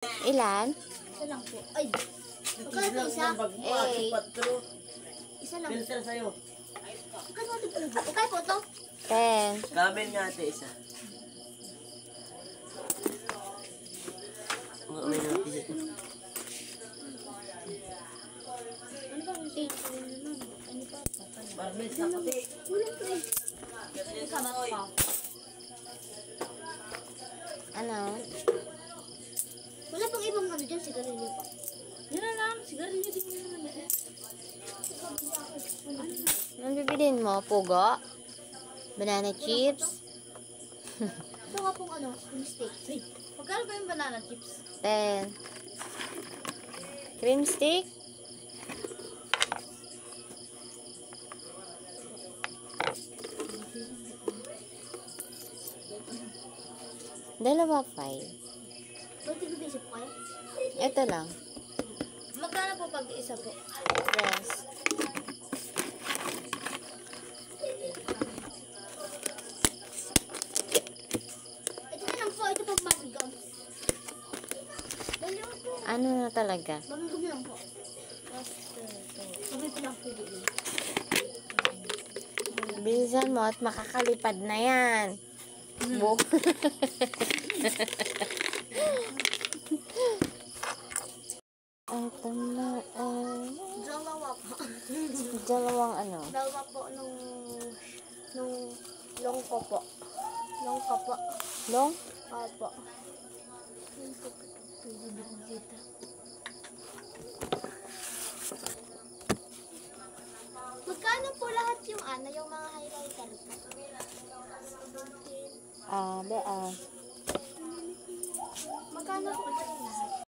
Ilan? Isa lang po. Ay, magkano po isa? Isa lang. Filter sa'yo. Okay po to? 10. Camel nga ate isa. May natin. Ano ba yung tape? Ano pa? Barbel sa kasi. Wala po eh. Kasama pa. Ano? Wala pang ibang ano dyan, sigarilyo pa. Yan na lang, sigarilyo din yun naman eh. Anong bibilin mo? Pugo? Banana chips? Ito nga pong ano, mistake. Magkano ba yung banana chips? 10. Cream stick? Dalawa 5. Pwede ko isip kayo? Ito lang. Magkano po pag isa po? Yes. Ito na lang po, ito pang mamigam. Dalawa po. Ano na talaga? Mamigam lang po. Sabi ko lang po din. Bilisan mo at makakalipad na yan. Ito na Dalawa po. dalawang ano. Dalawa po nung longko po. Longko po. Long? Opo. Dito. Magkano po lahat yung ano, yung mga highlighter? Be